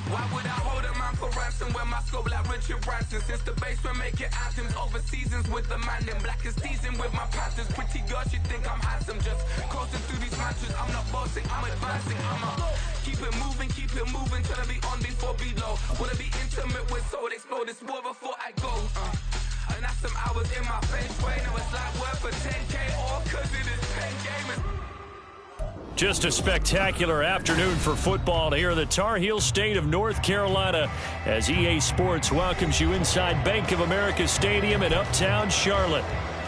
Why would I hold a man for ransom when my scope like Richard Branson? Since the basement make it anthems over seasons with the man in black is teasing with my Panthers. Pretty girl, she think I'm handsome. Just coasting through these matches. I'm not bossing, I'm advancing. Keep it moving, trying to be on before below. Wanna be intimate with soul, explode this war before I go. And that's some hours in my face way. Now it's like work for 10K all cause it is 10 gamers. Just a spectacular afternoon for football here in the Tar Heel state of North Carolina as EA Sports welcomes you inside Bank of America Stadium in uptown Charlotte.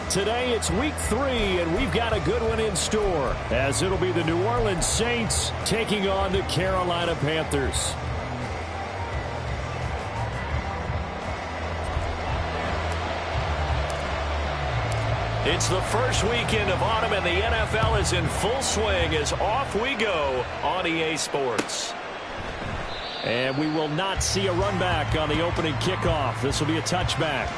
Today it's week 3, and we've got a good one in store as it'll be the New Orleans Saints taking on the Carolina Panthers. It's the first weekend of autumn, and the NFL is in full swing as off we go on EA Sports. And we will not see a run back on the opening kickoff. This will be a touchback.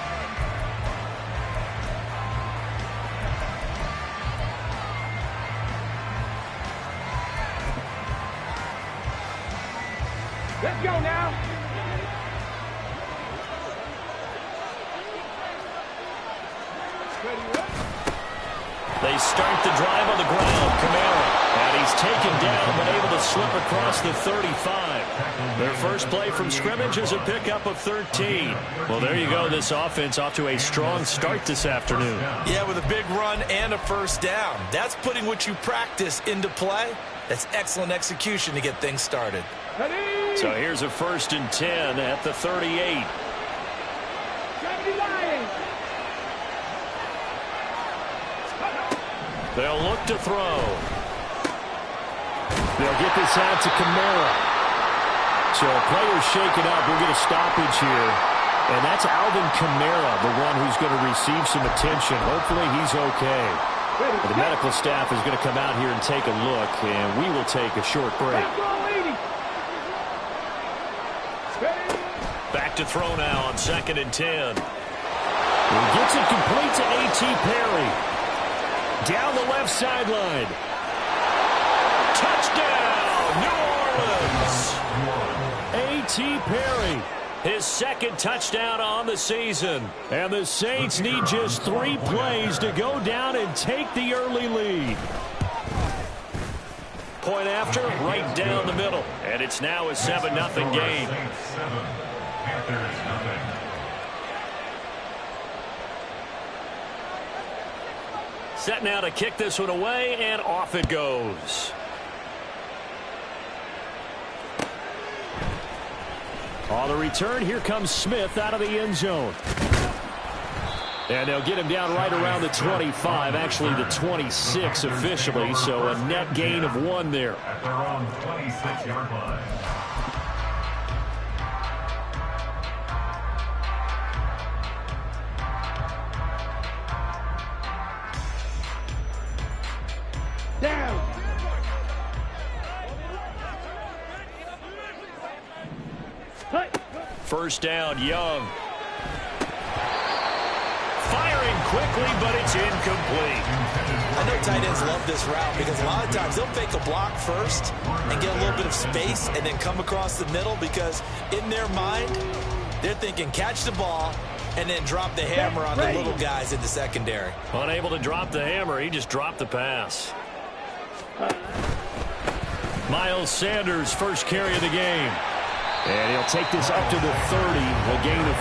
Let's go now. They start the drive on the ground. Kamara. And he's taken down but able to slip across the 35. Their first play from scrimmage is a pickup of 13. Well, there you go. This offense off to a strong start this afternoon. Yeah, with a big run and a first down. That's putting what you practice into play. That's excellent execution to get things started. So here's a 1st and 10 at the 38. They'll look to throw. They'll get this out to Kamara. So players shaken up. We'll get a stoppage here. And that's Alvin Kamara, the one who's going to receive some attention. Hopefully he's okay. But the medical staff is going to come out here and take a look, and we will take a short break. Back to throw now on 2nd and 10. He gets it complete to A.T. Perry. Down the left sideline. Touchdown, New Orleans. A.T. Perry, his 2nd touchdown on the season. And the Saints need just 3 plays to go down and take the early lead. Point after, right down the middle. And it's now a 7-0 game. Set now to kick this one away, and off it goes. On the return, here comes Smith out of the end zone. And they'll get him down right around the 25, actually the 26 officially, so a net gain of 1 there. At their own 26-yard line. Down. First down, Young. Firing quickly, but it's incomplete. I know tight ends love this route because a lot of times they'll fake a block first and get a little bit of space and then come across the middle because in their mind, they're thinking catch the ball and then drop the hammer on the little guys in the secondary. Unable to drop the hammer, he just dropped the pass. Miles Sanders, first carry of the game. And he'll take this up to the 30, a gain of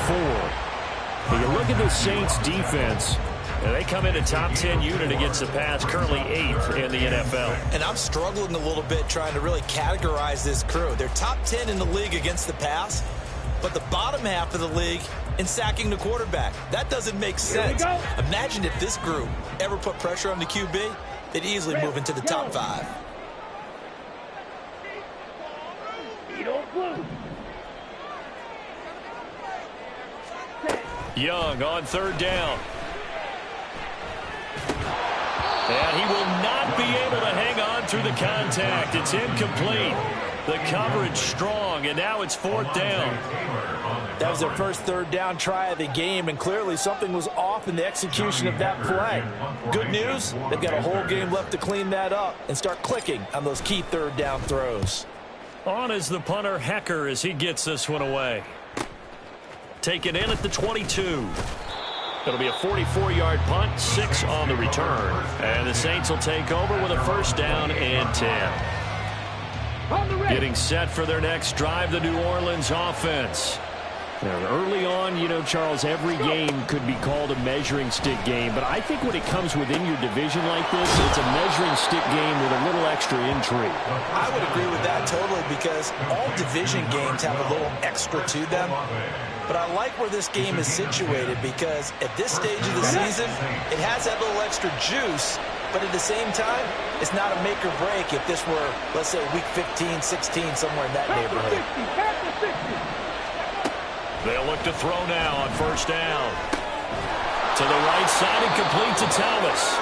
4. If you look at the Saints defense, they come in a top 10 unit against the pass, currently 8th in the NFL. And I'm struggling a little bit trying to really categorize this crew. They're top 10 in the league against the pass, but the bottom half of the league in sacking the quarterback. That doesn't make sense. Imagine if this group ever put pressure on the QB, they'd easily move into the top 5. Young on 3rd down. And he will not be able to hang on through the contact. It's incomplete. The coverage strong, and now it's 4th down. That was their first 3rd down try of the game, and clearly something was off in the execution of that play. Good news, they've got a whole game left to clean that up and start clicking on those key 3rd down throws. On is the punter, Hecker, as he gets this one away. Taken in at the 22. It'll be a 44-yard punt, 6 on the return. And the Saints will take over with a first down and 10. Getting set for their next drive, the New Orleans offense. Now, early on, you know, Charles, every game could be called a measuring stick game. But I think when it comes within your division like this, it's a measuring stick game with a little extra intrigue. I would agree with that totally, because all division games have a little extra to them. But I like where this game is situated, because at this stage of the season, it has that little extra juice. But at the same time, it's not a make or break if this were, let's say, week 15, 16, somewhere in that neighborhood. They'll look to throw now on first down. To the right side and complete to Thomas.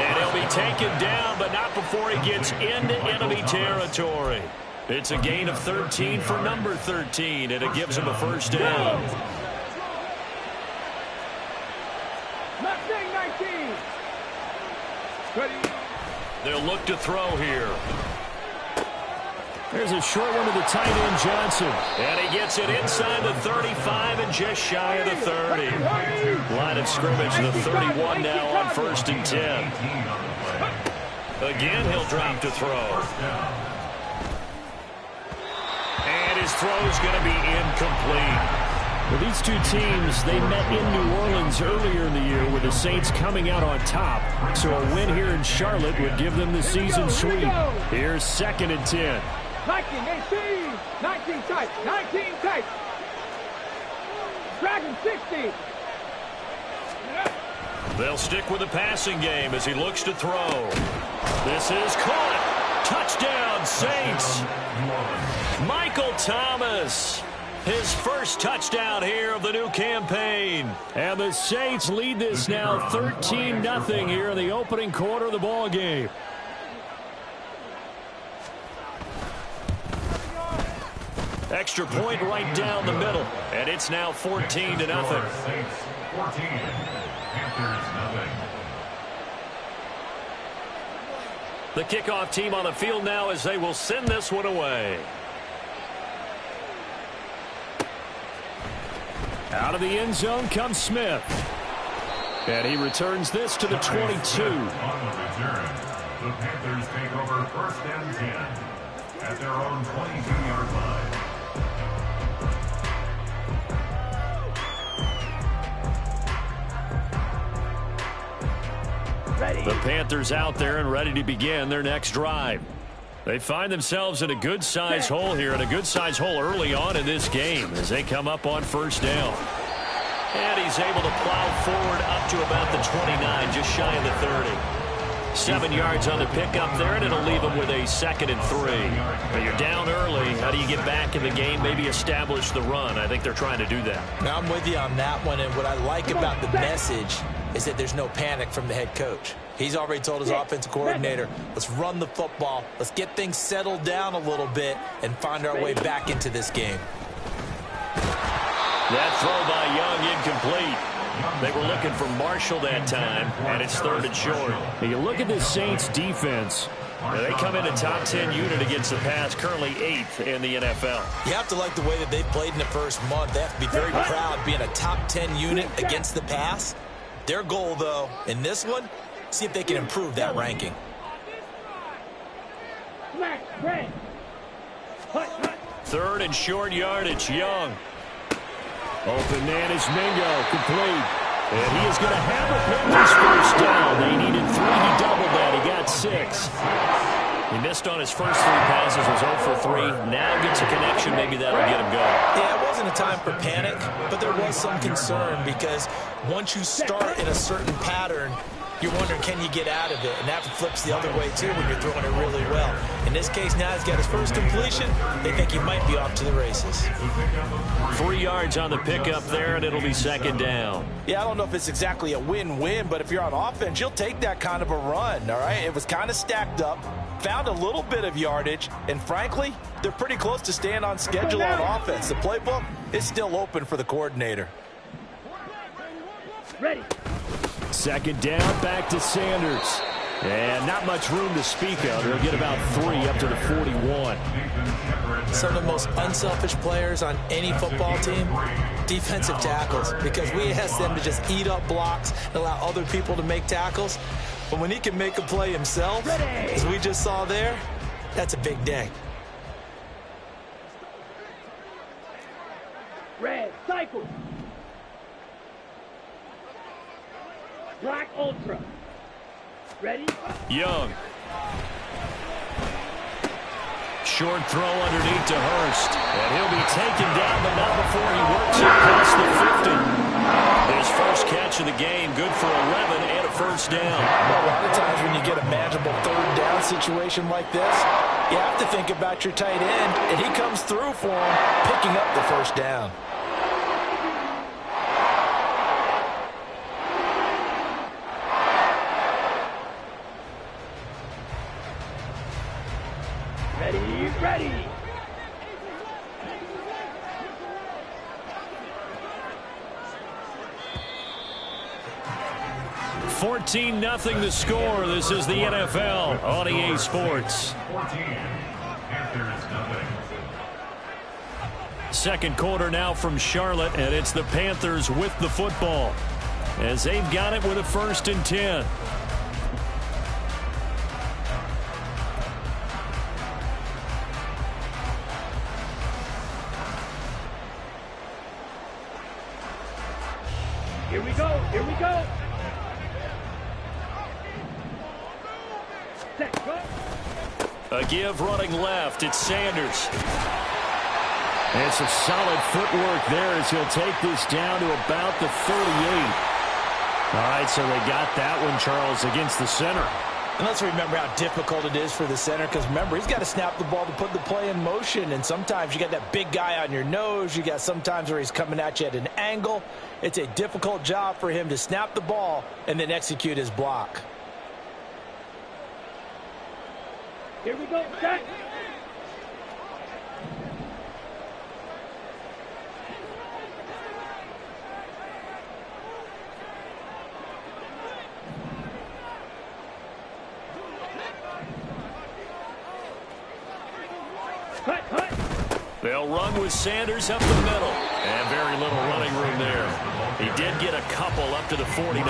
And he'll be taken down, but not before he gets into enemy territory. It's a gain of 13 for number 13, and it gives him a first down. 19. Ready. They'll look to throw here. There's a short one to the tight end, Johnson. And he gets it inside the 35 and just shy of the 30. Line of scrimmage, the 31 now on first and 10. Again, he'll drop to throw. And his throw's going to be incomplete. Well, these two teams, they met in New Orleans earlier in the year with the Saints coming out on top. So a win here in Charlotte would give them the season sweep. Here's second and 10. 19, 18, 19 tight, 19 tight. Dragon 60. They'll stick with the passing game as he looks to throw. This is caught. Touchdown, Saints. Michael Thomas. His first touchdown here of the new campaign. And the Saints lead this now 13-0 here in the opening quarter of the ball game. Extra point right down the middle. And it's now 14-0. Saints 14, Panthers 0. The kickoff team on the field now as they will send this one away. Out of the end zone comes Smith. And he returns this to the 22. On the return, the Panthers take over first and 10 at their own 22-yard line. The Panthers out there and ready to begin their next drive. They find themselves in a good-sized hole here, and a good-sized hole early on in this game as they come up on first down. And he's able to plow forward up to about the 29, just shy of the 30. 7 yards on the pickup there, and it'll leave him with a 2nd and 3. But you're down early. How do you get back in the game, maybe establish the run? I think they're trying to do that. Now, I'm with you on that one, and what I like about the message is that there's no panic from the head coach. He's already told his offensive coordinator, let's run the football, let's get things settled down a little bit and find our way back into this game. That throw by Young incomplete. They were looking for Marshall that time, and it's 3rd and short. Now you look at this Saints defense. They come in a top 10 unit against the pass, currently 8th in the NFL. You have to like the way that they played in the first month. They have to be very proud being a top 10 unit against the pass. Their goal, though, in this one, see if they can improve that ranking. 3rd and short yardage, Young. Open man is Mingo, complete. And he is going to have a Panthers first down. They needed 3. He doubled that. He got 6. He missed on his first 3 passes, was 0 for 3. Now gets a connection. Maybe that'll get him going. Yeah, it wasn't a time for panic, but there was some concern because once you start in a certain pattern, you're wondering, can you get out of it? And that flips the other way, too, when you're throwing it really well. In this case, now he's got his first completion. They think he might be off to the races. 3 yards on the pickup there, and it'll be 2nd down. Yeah, I don't know if it's exactly a win-win, but if you're on offense, you'll take that kind of a run, all right? It was kind of stacked up, found a little bit of yardage, and frankly, they're pretty close to staying on schedule on offense. The playbook is still open for the coordinator. Ready. 2nd down, back to Sanders. And not much room to speak of. They'll get about 3 up to the 41. Some of the most unselfish players on any football team, defensive tackles, because we ask them to just eat up blocks and allow other people to make tackles. But when he can make a play himself, as we just saw there, that's a big day. Red, cycle. Black, ultra. Ready? Young. Short throw underneath to Hurst. And he'll be taken down, but not before he works it past the 50. His first catch of the game, good for 11 and a first down. Well, a lot of times when you get a manageable third down situation like this, you have to think about your tight end, and he comes through for him, picking up the first down. Ready. 14-0 the score. This is the NFL on EA Sports. 14. Panthers nothing. Second quarter now from Charlotte, and it's the Panthers with the football as they've got it with a 1st and 10. Here we go. Set, go. A give running left. It's Sanders. And some solid footwork there as he'll take this down to about the 38. All right, so they got that one, Charles, against the center. And let's remember how difficult it is for the center, because remember, he's got to snap the ball to put the play in motion, and sometimes you got that big guy on your nose. You got sometimes where he's coming at you at an angle. It's a difficult job for him to snap the ball and then execute his block. Here we go, set. Cut. They'll run with Sanders up the middle. And very little running room there. He did get a couple up to the 49.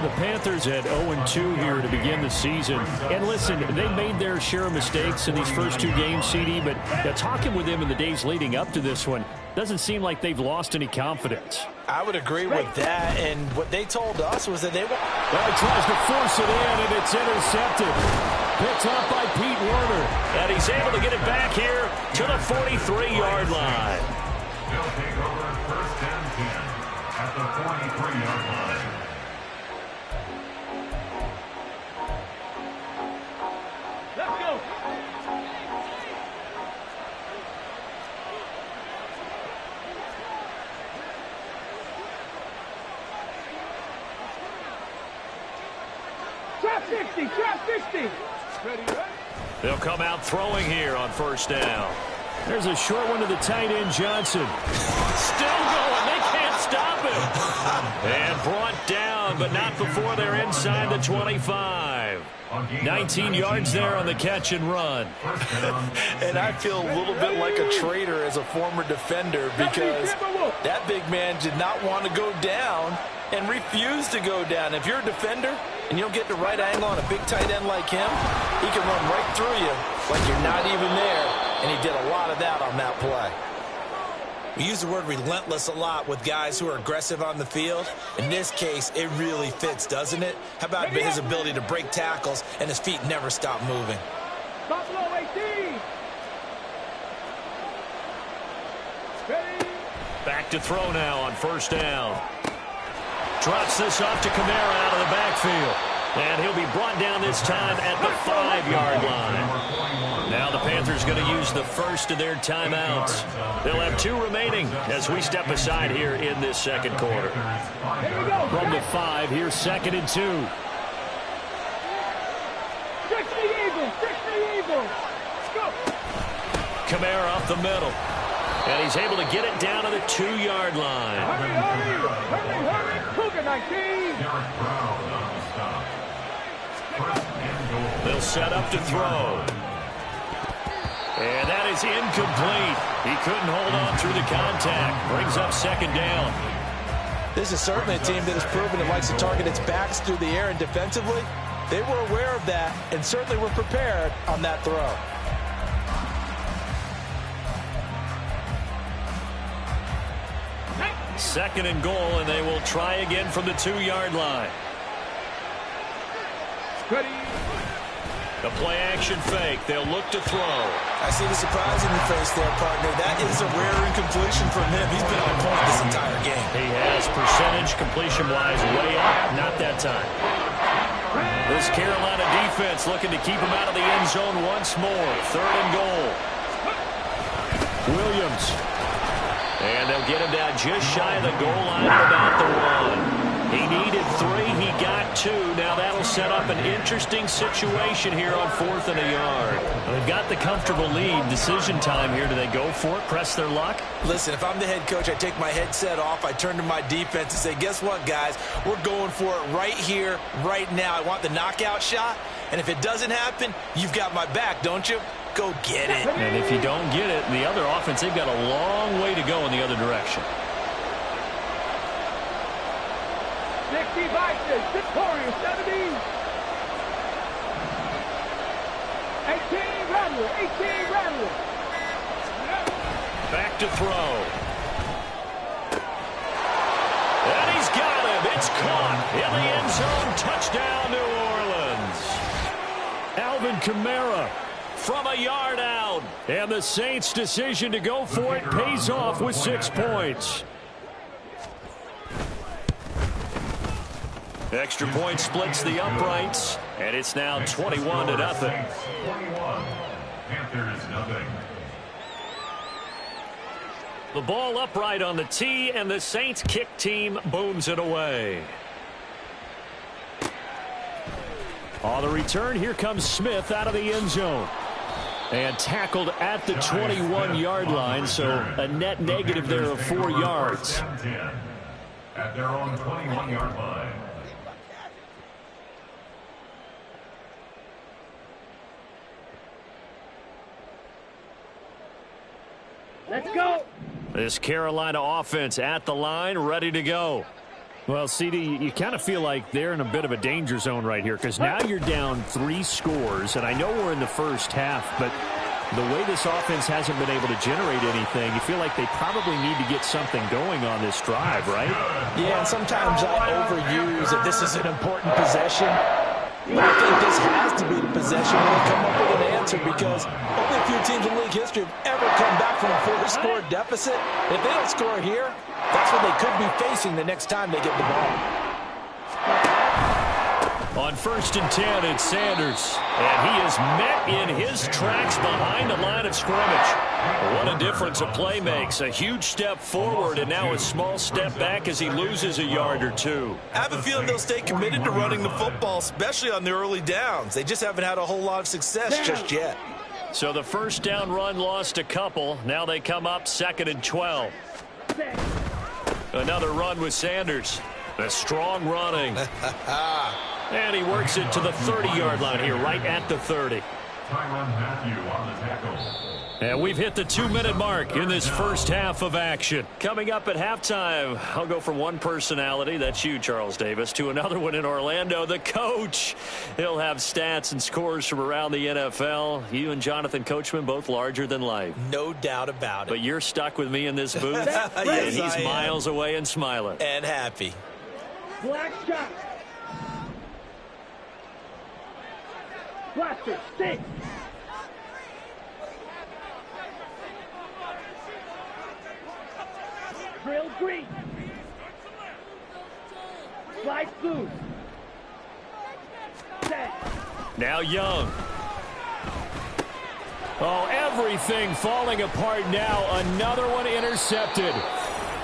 The Panthers had 0-2 here to begin the season. And listen, they made their share of mistakes in these first 2 games, CD, but talking with them in the days leading up to this one, doesn't seem like they've lost any confidence. I would agree with that, and what they told us was that they were... Well, he tries to force it in, and it's intercepted. Picked up by Pete Werner. And he's able to get it back here to the 43-yard line. They'll take over 1st and 10 at the 43-yard line. Let's go. Trap 50. Ready? They'll come out throwing here on 1st down. There's a short one to the tight end, Johnson. Still going. They can't stop him. And brought down, but not before they're inside the 25. 19 yards there on the catch and run. And I feel a little bit like a traitor as a former defender, because that big man did not want to go down and refused to go down. If you're a defender and you don't get the right angle on a big tight end like him, he can run right through you like you're not even there, and he did a lot of that on that play. We use the word relentless a lot with guys who are aggressive on the field. In this case, it really fits, doesn't it? How about his ability to break tackles and his feet never stop moving? Buffalo 18. Ready? Back to throw now on 1st down. Drops this off to Kamara out of the backfield. And he'll be brought down this time at the 5-yard line. Now the Panthers going to use the first of their timeouts. They'll have 2 remaining as we step aside here in this second quarter. From the 5, here's 2nd and 2. 60 Eagles. Go. Kamara up the middle. And he's able to get it down to the 2-yard line. Hurry. Cougar 19. They'll set up to throw. And that is incomplete. He couldn't hold on through the contact. Brings up second down. This is certainly a team that has proven it likes to target its backs through the air, and defensively, they were aware of that and certainly were prepared on that throw. Second and goal, and they will try again from the 2-yard line. Ready. The play-action fake. They'll look to throw. I see the surprise in your face there, partner. That is a rare incompletion from him. He's been on point this entire game. He has percentage completion-wise way up. Not that time. This Carolina defense looking to keep him out of the end zone once more. Third and goal. Williams. And they'll get him down just shy of the goal line at about the 1. He needed 3. He got 2. Now that'll set up an interesting situation here on 4th and a yard. They've got the comfortable lead. Decision time here. Do they go for it? Press their luck? Listen, if I'm the head coach, I take my headset off. I turn to my defense and say, guess what, guys? We're going for it right here, right now. I want the knockout shot. And if it doesn't happen, you've got my back, don't you? Go get it. And if you don't get it, the other offense, they've got a long way to go in the other direction. 60 Vikings, victorious 70. 18 Rattler, 18 Rattler. Back to throw. And he's got him. It's caught in the end zone. Touchdown, New Orleans. Alvin Kamara from a yard out. And the Saints' decision to go for it pays off with 6 points. Extra point splits the uprights, and it's now 21-0. 21. Panthers nothing. The ball upright on the tee, and the Saints kick team booms it away. On the return, here comes Smith out of the end zone. And tackled at the 21-yard line, so a net negative there of 4 yards. At their own 21-yard line. Let's go. This Carolina offense at the line, ready to go. Well, CD, you kind of feel like they're in a bit of a danger zone right here because now you're down 3 scores, and I know we're in the first half, but the way this offense hasn't been able to generate anything, you feel like they probably need to get something going on this drive, right? Yeah, and sometimes I overuse that this is an important possession. But I think this has to be the possession when they come up with an answer because only a few teams in league history have ever come back from a 4-score deficit. If they don't score here, that's what they could be facing the next time they get the ball. On 1st and 10, it's Sanders. And he is met in his tracks behind the line of scrimmage. What a difference a play makes. A huge step forward and now a small step back as he loses a yard or 2. I have a feeling they'll stay committed to running the football, especially on the early downs. They just haven't had a whole lot of success just yet. So the first down run lost a couple. Now they come up 2nd and 12. Another run with Sanders. The strong running. And he works it to the 30-yard line here, right at the 30. Tyrann Mathieu on the tackle. And we've hit the 2-minute mark in this first half of action. Coming up at halftime, I'll go from one personality, that's you, Charles Davis, to another one in Orlando, the coach. He'll have stats and scores from around the NFL. You and Jonathan Coachman, both larger than life. No doubt about it. But you're stuck with me in this booth, Yes, and he's miles away and smiling. And happy. Black shot. Blaster, stick. Drill green. Slide blue. Set. Now Young. Oh, everything falling apart now. Another one intercepted.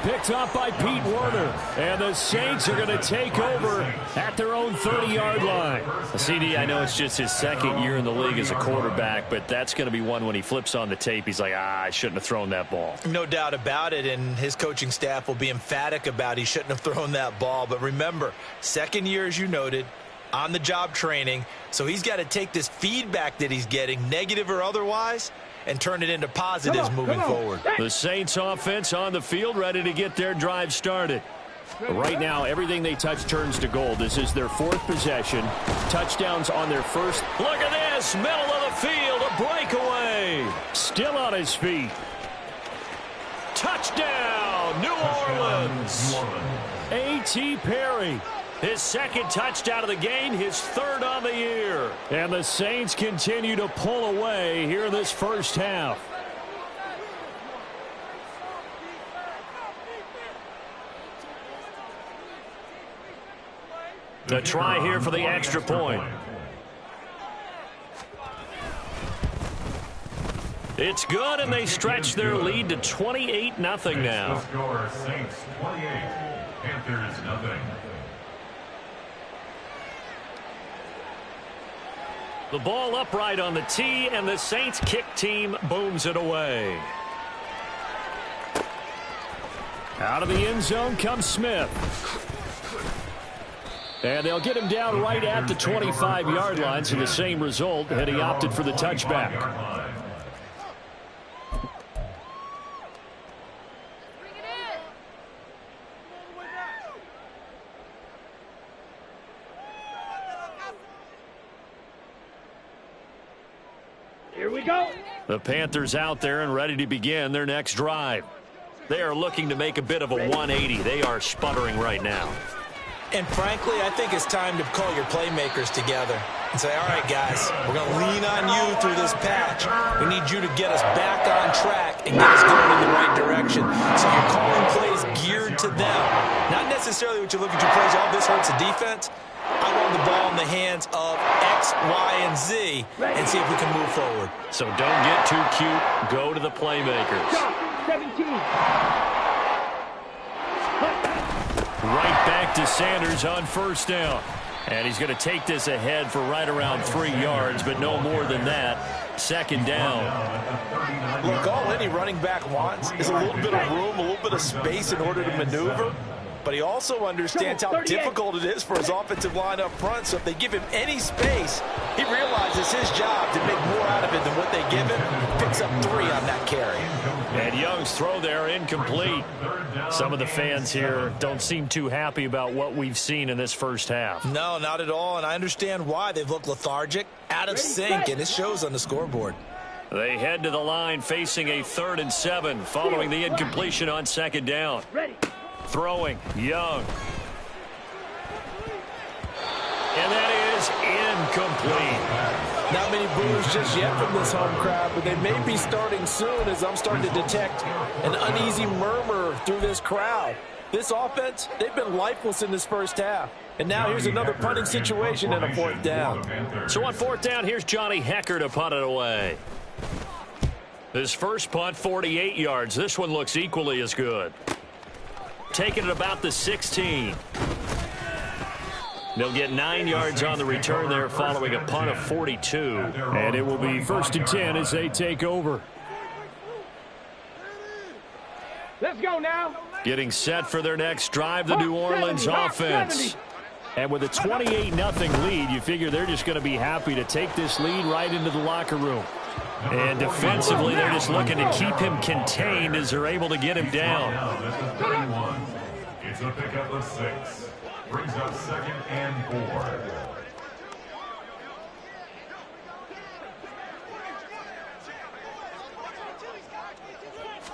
Picked up by Pete Werner. And the Saints are going to take over at their own 30-yard line. CD, I know it's just his second year in the league as a quarterback, but that's going to be one when he flips on the tape. He's like, I shouldn't have thrown that ball. No doubt about it, and his coaching staff will be emphatic about he shouldn't have thrown that ball. But remember, second year, as you noted, on-the-job training. So he's got to take this feedback that he's getting, negative or otherwise, and turn it into positives moving forward. The Saints offense on the field, ready to get their drive started. Right now, everything they touch turns to gold. This is their 4th possession. Touchdowns on their first. Look at this, middle of the field, a breakaway. Still on his feet. Touchdown, New Orleans. A.T. Perry. His 2nd touchdown of the game, his 3rd on the year. And the Saints continue to pull away here in this first half. The try here for the extra point. It's good, and they stretch their lead to 28-0 now. The score, Saints 28, Panthers nothing. The ball upright on the tee, and the Saints kick team booms it away. Out of the end zone comes Smith. And they'll get him down right at the 25-yard line, so the same result had he opted for the touchback. Here we go. The Panthers out there and ready to begin their next drive. They are looking to make a bit of a 180. They are sputtering right now. And frankly, I think it's time to call your playmakers together and say, all right, guys, we're going to lean on you through this patch. We need you to get us back on track and get us going in the right direction. So you're calling plays geared to them. Not necessarily what you look at your plays, oh, this hurts the defense. I want the ball in the hands of X, Y, and Z and see if we can move forward. So don't get too cute. Go to the playmakers. 17. Right back to Sanders on 1st down. And he's going to take this ahead for right around 3 yards, but no more than that. 2nd down. Look, all any running back wants is a little bit of room, a little bit of space in order to maneuver. But he also understands how difficult it is for his offensive line up front. So if they give him any space, he realizes his job to make more out of it than what they give him. Picks up 3 on that carry. And Young's throw there incomplete. Some of the fans here don't seem too happy about what we've seen in this first half. No, not at all. And I understand why. They've looked lethargic, out of sync, and it shows on the scoreboard. They head to the line facing a 3rd and 7 following the incompletion on 2nd down. Throwing, Young. And that is incomplete. Not many boos just yet from this home crowd, but they may be starting soon as I'm starting to detect an uneasy murmur through this crowd. This offense, they've been lifeless in this first half. And now here's another punting situation and a 4th down. So on 4th down, here's Johnny Hekker to punt it away. His first punt, 48 yards. This one looks equally as good. Taking it about the 16. They'll get 9 yards on the return there following a punt of 42. And it will be 1st and 10 as they take over. Let's go now. Getting set for their next drive, the New Orleans offense. And with a 28-0 lead, you figure they're just going to be happy to take this lead right into the locker room. And defensively, they're just looking to keep him contained as they're able to get him down. It's a pickup of 6. Brings up 2nd and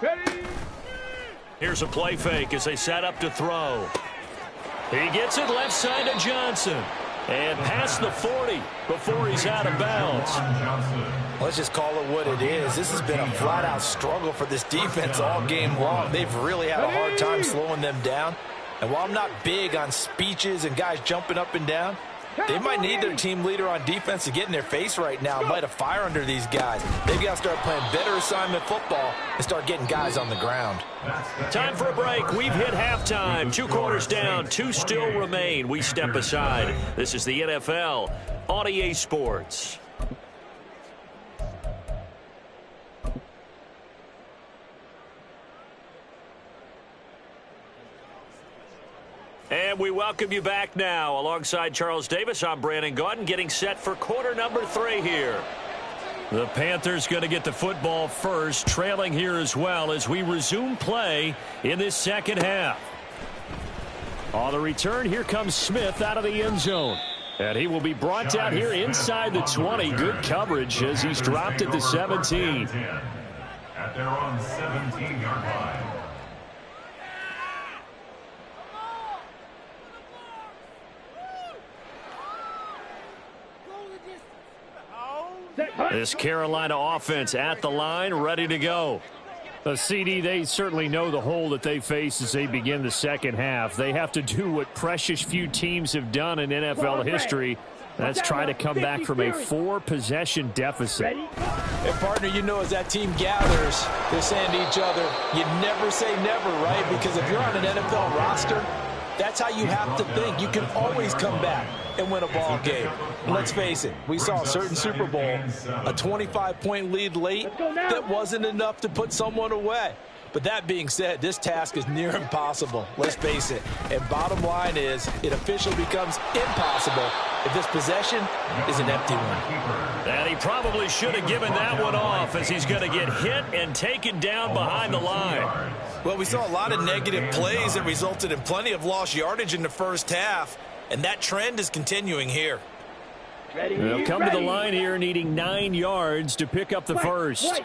4. Ready. Here's a play fake as they set up to throw. He gets it left side to Johnson. And past the 40 before he's out of bounds. Let's just call it what it is. This has been a flat-out struggle for this defense all game long. They've really had a hard time slowing them down. And while I'm not big on speeches and guys jumping up and down, they might need their team leader on defense to get in their face right now and light a fire under these guys. They've got to start playing better assignment football and start getting guys on the ground. Time for a break. We've hit halftime. 2 quarters down. 2 still remain. We step aside. This is the NFL on EA Sports. And And we welcome you back now. Alongside Charles Davis, I'm Brandon Gaudin, getting set for quarter number 3 here. The Panthers going to get the football first, trailing here as well as we resume play in this second half. On the return, here comes Smith out of the end zone. And he will be brought down here inside the 20. Good coverage as he's dropped at the 17. At their own 17-yard line. This Carolina offense at the line, ready to go. CD, they certainly know the hole that they face as they begin the second half. They have to do what precious few teams have done in NFL history. That's try to come back from a 4-possession deficit. And, partner, you know, as that team gathers, they're saying to each other, you never say never, right? Because if you're on an NFL roster, that's how you have to think. You can always come back and win a ball game. And let's face it, we saw a certain Super Bowl, a 25-point lead late that wasn't enough to put someone away. But that being said, this task is near impossible. Let's face it. And bottom line is, it officially becomes impossible if this possession is an empty one. And he probably should have given that one off as he's going to get hit and taken down behind the line. Well, we saw a lot of negative plays that resulted in plenty of lost yardage in the first half, and that trend is continuing here. They'll come to the line here needing 9 yards to pick up the first.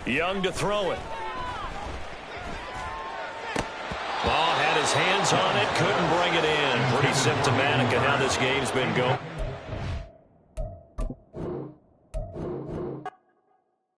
Young to throw it. Ball had his hands on it, couldn't bring it in. Pretty symptomatic of how this game's been going.